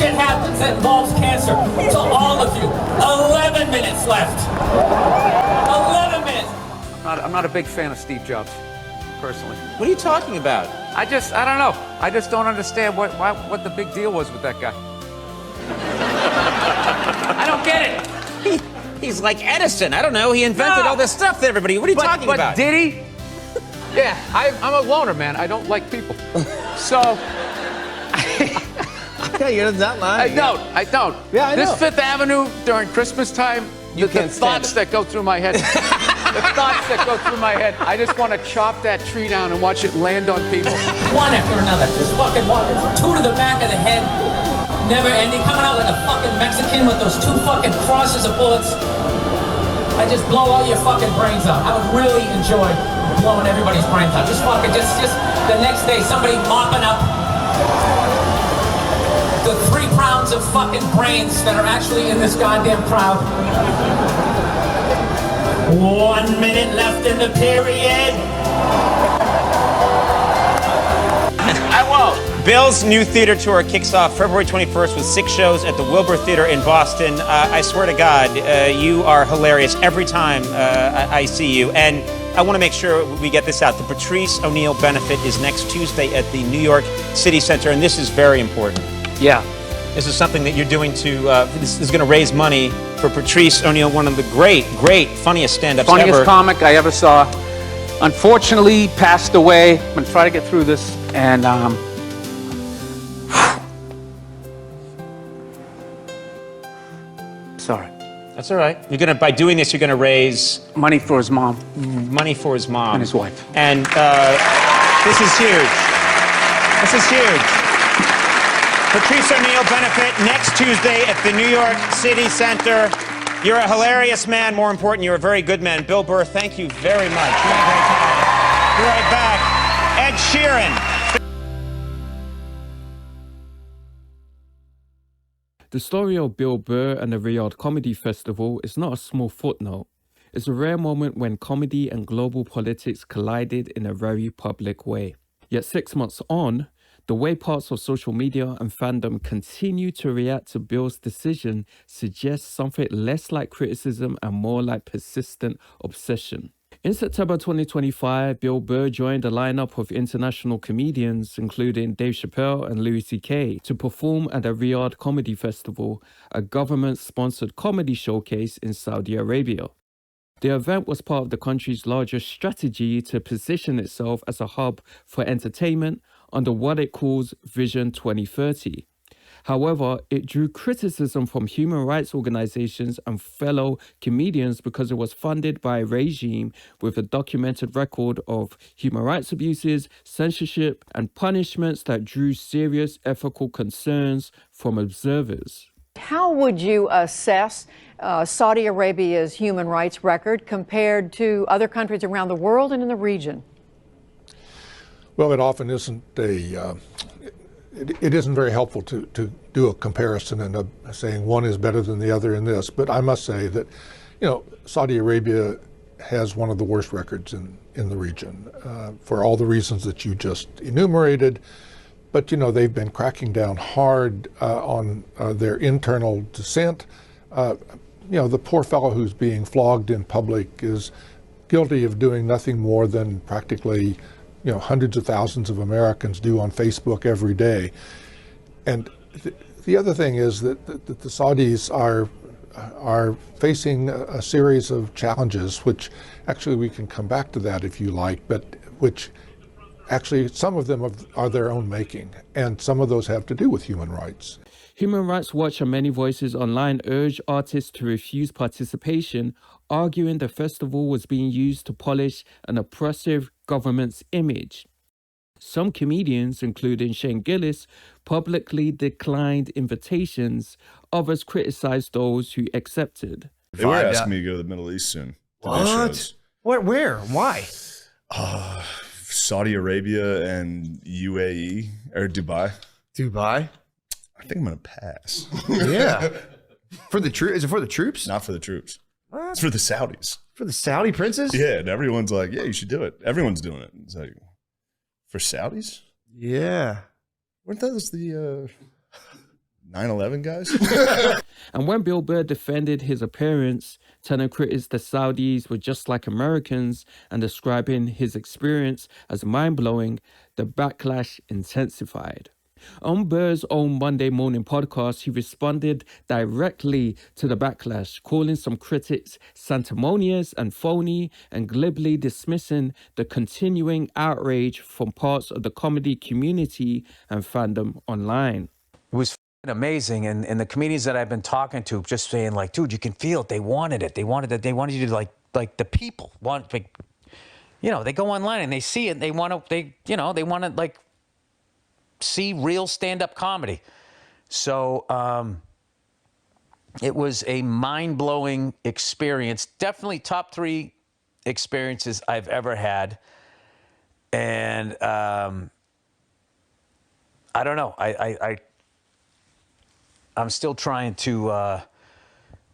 shit happens that involves cancer. To all of you, 11 minutes left. 11 minutes. I'm not a big fan of Steve Jobs, personally. What are you talking about? I don't know. I just don't understand what the big deal was with that guy. I don't get it. He's like Edison. I don't know. He invented all this stuff to everybody. What are you talking about? But did he? Yeah, I'm a loner, man. I don't like people. So... Yeah, you're not lying. I don't. Yeah, I know. This Fifth Avenue during Christmas time, the thoughts that go through my head. The thoughts that go through my head. I just want to chop that tree down and watch it land on people. One after another, just fucking one. Two to the back of the head. Never ending, coming out like a fucking Mexican with those two fucking crosses of bullets. I just blow all your fucking brains out. I would really enjoy blowing everybody's brains out. Just the next day, somebody mopping up the 3 pounds of fucking brains that are actually in this goddamn crowd. 1 minute left in the period. I won't. Bill's new theater tour kicks off February 21st with 6 shows at the Wilbur Theater in Boston. I swear to God, you are hilarious every time I see you. And I want to make sure we get this out. The Patrice O'Neal benefit is next Tuesday at the New York City Center, and this is very important. Yeah. This is something that you're doing to, this is going to raise money for Patrice O'Neal, one of the great, funniest stand-ups ever. Funniest comic I ever saw. Unfortunately, passed away. I'm going to try to get through this. And, sorry. That's all right. By doing this, you're going to raise... Money for his mom. Money for his mom. And his wife. And this is huge. This is huge. Patrice O'Neal benefit next Tuesday at the New York City Center. You're a hilarious man. More important, you're a very good man. Bill Burr, thank you very much. You had a great time. Be right back. Ed Sheeran. The story of Bill Burr and the Riyadh Comedy Festival is not a small footnote. It's a rare moment when comedy and global politics collided in a very public way. Yet 6 months on, the way parts of social media and fandom continue to react to Bill's decision suggests something less like criticism and more like persistent obsession. In September 2025, Bill Burr joined a lineup of international comedians, including Dave Chappelle and Louis C.K., to perform at the Riyadh Comedy Festival, a government-sponsored comedy showcase in Saudi Arabia. The event was part of the country's larger strategy to position itself as a hub for entertainment under what it calls Vision 2030. However, it drew criticism from human rights organizations and fellow comedians because it was funded by a regime with a documented record of human rights abuses, censorship, and punishments that drew serious ethical concerns from observers. How would you assess Saudi Arabia's human rights record compared to other countries around the world and in the region? Well, it often isn't it isn't very helpful to do a comparison and saying one is better than the other in this. But I must say that, Saudi Arabia has one of the worst records in the region for all the reasons that you just enumerated. But, they've been cracking down hard on their internal dissent. The poor fellow who's being flogged in public is guilty of doing nothing more than practically hundreds of thousands of Americans do on Facebook every day. And the other thing is that the Saudis are facing a series of challenges, which actually we can come back to that if you like, but which actually some of them are their own making, and some of those have to do with human rights. Human Rights Watch and many voices online urge artists to refuse participation, arguing the festival was being used to polish an oppressive government's image. Some comedians, including Shane Gillis, publicly declined invitations. Others criticized those who accepted. They were asking me to go to the Middle East soon. What? Where? Why? Saudi Arabia and UAE or Dubai. Dubai? I think I'm gonna pass. Yeah. For the troops? Is it for the troops? Not for the troops. What? It's for the Saudis. For the Saudi princes? Yeah, and everyone's like, yeah, you should do it. Everyone's doing it. It's like, for Saudis? Yeah. Weren't those the 9/11 guys? And when Bill Burr defended his appearance, telling critics the Saudis were just like Americans and describing his experience as mind-blowing, the backlash intensified. On Burr's own Monday morning podcast, he responded directly to the backlash, calling some critics sanctimonious and phony and glibly dismissing the continuing outrage from parts of the comedy community and fandom online. It was amazing, and the comedians that I've been talking to just saying, like, dude, you can feel it. They wanted it. They wanted it. They wanted you to like the people want, like, you know, they go online and they see it. And they want to like see real stand-up comedy. So it was a mind-blowing experience. Definitely top 3 experiences I've ever had. And I don't know. I'm still trying to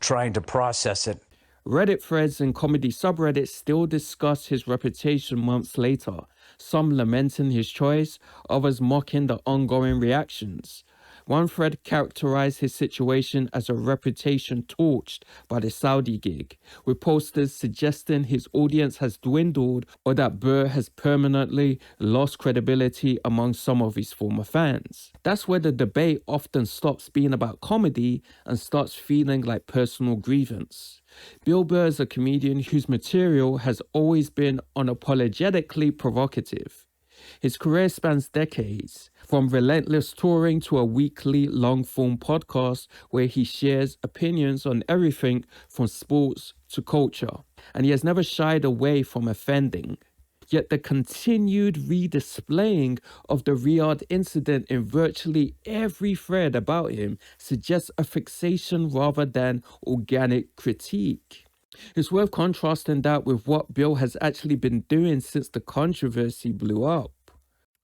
process it. Reddit threads and comedy subreddits still discuss his reputation months later, some lamenting his choice, others mocking the ongoing reactions. One thread characterized his situation as a reputation torched by the Saudi gig, with posters suggesting his audience has dwindled or that Burr has permanently lost credibility among some of his former fans. That's where the debate often stops being about comedy and starts feeling like personal grievance. Bill Burr is a comedian whose material has always been unapologetically provocative. His career spans decades, from relentless touring to a weekly long-form podcast where he shares opinions on everything from sports to culture, and he has never shied away from offending. Yet the continued redisplaying of the Riyadh incident in virtually every thread about him suggests a fixation rather than organic critique. It's worth contrasting that with what Bill has actually been doing since the controversy blew up.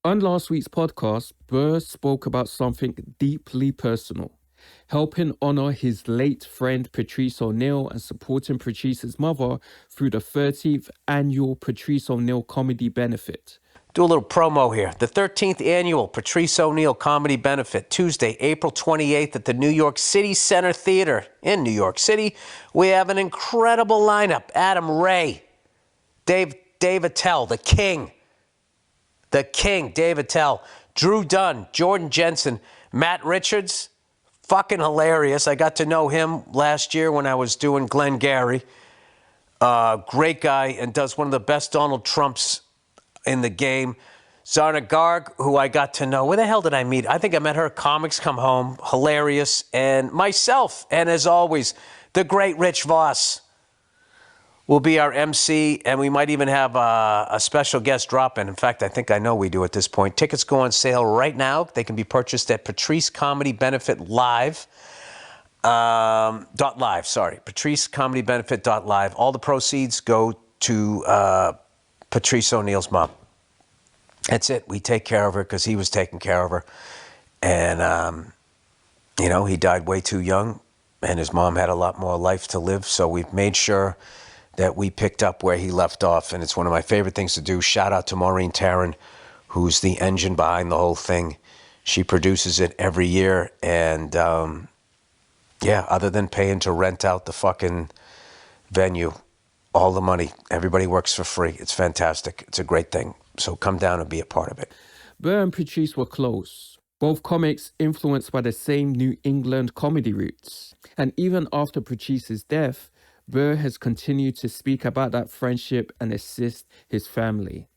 On last week's podcast, Burr spoke about something deeply personal, helping honor his late friend Patrice O'Neal and supporting Patrice's mother through the 13th annual Patrice O'Neal Comedy Benefit. Do a little promo here. The 13th annual Patrice O'Neal Comedy Benefit, Tuesday, April 28th at the New York City Center Theater in New York City. We have an incredible lineup. Adam Ray, Dave Attell, the King, Dave Attell, Drew Dunn, Jordan Jensen, Matt Richards, fucking hilarious. I got to know him last year when I was doing Glengarry. Great guy and does one of the best Donald Trumps in the game. Zarna Garg, who I got to know. Where the hell did I meet? I think I met her at Comics Come Home. Hilarious. And myself. And as always, the great Rich Voss will be our MC, and we might even have a special guest drop in. In fact, I think I know we do at this point. Tickets go on sale right now. They can be purchased at Patrice Comedy Benefit Live. .live, sorry. Patrice Comedy Benefit .live. All the proceeds go to Patrice O'Neal's mom. That's it. We take care of her because he was taking care of her. And, he died way too young, and his mom had a lot more life to live. So we've made sure that we picked up where he left off, and it's one of my favorite things to do. Shout out to Maureen Tarrant, who's the engine behind the whole thing. She produces it every year, and other than paying to rent out the fucking venue, all the money, everybody works for free. It's fantastic. It's a great thing. So come down and be a part of it. Burr and Patrice were close, both comics influenced by the same New England comedy roots. And even after Patrice's death, Burr has continued to speak about that friendship and assist his family.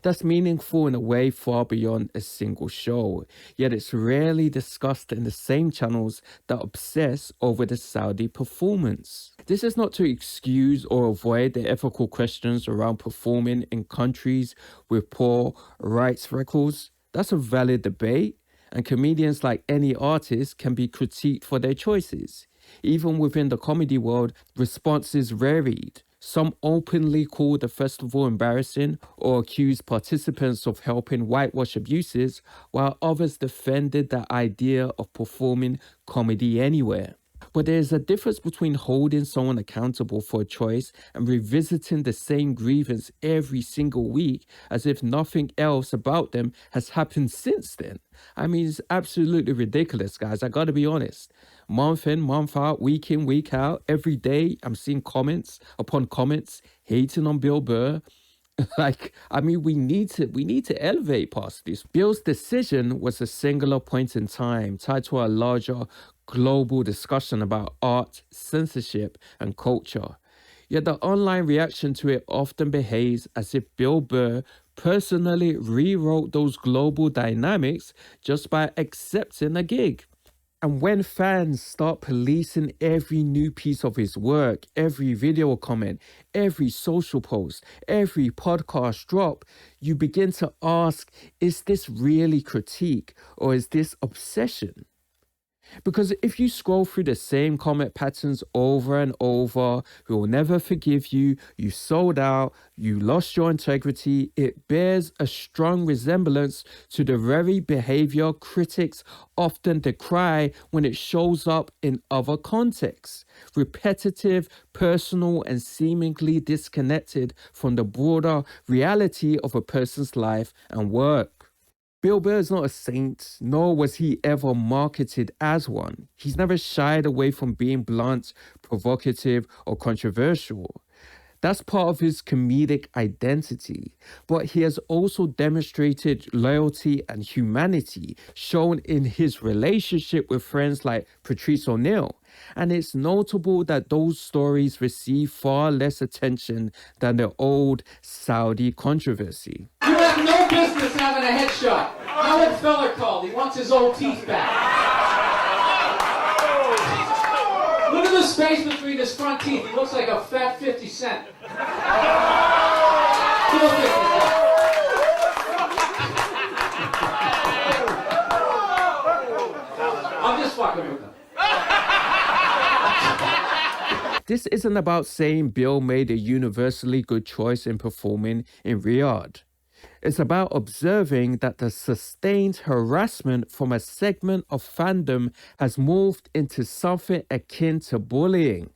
That's meaningful in a way far beyond a single show, yet it's rarely discussed in the same channels that obsess over the Saudi performance. This is not to excuse or avoid the ethical questions around performing in countries with poor rights records. That's a valid debate, and comedians, like any artist, can be critiqued for their choices. Even within the comedy world, responses varied. Some openly called the festival embarrassing or accused participants of helping whitewash abuses, while others defended the idea of performing comedy anywhere. But there's a difference between holding someone accountable for a choice and revisiting the same grievance every single week as if nothing else about them has happened since then. I mean, it's absolutely ridiculous, guys. I gotta be honest. Month in, month out, week in, week out, every day I'm seeing comments upon comments hating on Bill Burr. Like, I mean, we need to elevate past this. Bill's decision was a singular point in time tied to a larger global discussion about art, censorship, and culture. Yet the online reaction to it often behaves as if Bill Burr personally rewrote those global dynamics just by accepting a gig. And when fans start policing every new piece of his work, every video comment, every social post, every podcast drop, you begin to ask, is this really critique or is this obsession? Because if you scroll through the same comment patterns over and over, we will never forgive you, you sold out, you lost your integrity, it bears a strong resemblance to the very behavior critics often decry when it shows up in other contexts. Repetitive, personal, and seemingly disconnected from the broader reality of a person's life and work. Bill Burr is not a saint, nor was he ever marketed as one. He's never shied away from being blunt, provocative, or controversial. That's part of his comedic identity. But he has also demonstrated loyalty and humanity, shown in his relationship with friends like Patrice O'Neal. And it's notable that those stories receive far less attention than the old Saudi controversy. You have no business having a headshot. Howard Feller called. He wants his old teeth back. Look at the space between his front teeth. He looks like a fat 50 Cent. Kill 50 Cent. I'm just fucking with him. This isn't about saying Bill made a universally good choice in performing in Riyadh. It's about observing that the sustained harassment from a segment of fandom has morphed into something akin to bullying,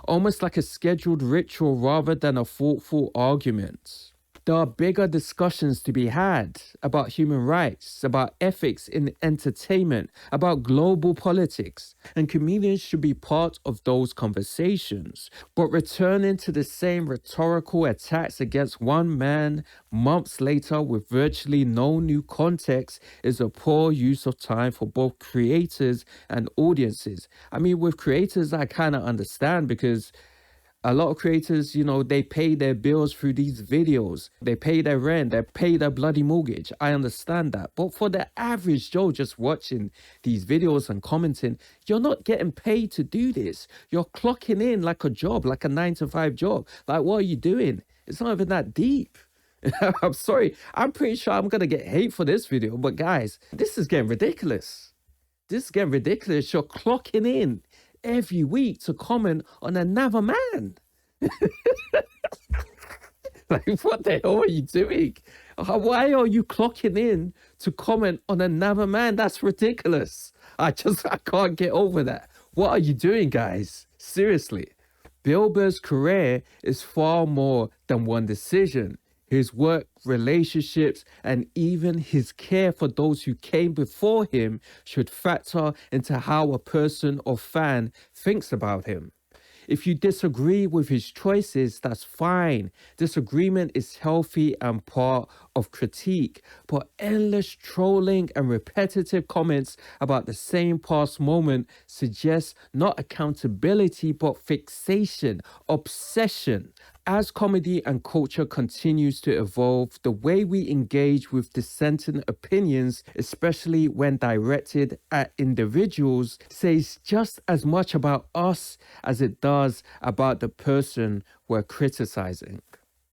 almost like a scheduled ritual rather than a thoughtful argument. There are bigger discussions to be had about human rights, about ethics in entertainment, about global politics, and comedians should be part of those conversations. But returning to the same rhetorical attacks against one man months later with virtually no new context is a poor use of time for both creators and audiences. I mean, with creators, I kind of understand because a lot of creators, you know, they pay their bills through these videos. They pay their rent, they pay their bloody mortgage. I understand that. But for the average Joe just watching these videos and commenting, you're not getting paid to do this. You're clocking in like a job, like a 9-to-5 job. Like, what are you doing? It's not even that deep. I'm sorry. I'm pretty sure I'm going to get hate for this video. But guys, this is getting ridiculous. This is getting ridiculous. You're clocking in every week to comment on another man. Like, what the hell are you doing? Why are you clocking in to comment on another man? That's ridiculous. I can't get over that. What are you doing, guys? Seriously. Bill Burr's career is far more than one decision. His work, relationships, and even his care for those who came before him should factor into how a person or fan thinks about him. If you disagree with his choices, that's fine. Disagreement is healthy and part of critique. But endless trolling and repetitive comments about the same past moment suggest not accountability, but fixation, obsession. As comedy and culture continues to evolve, the way we engage with dissenting opinions, especially when directed at individuals, says just as much about us as it does about the person we're criticizing.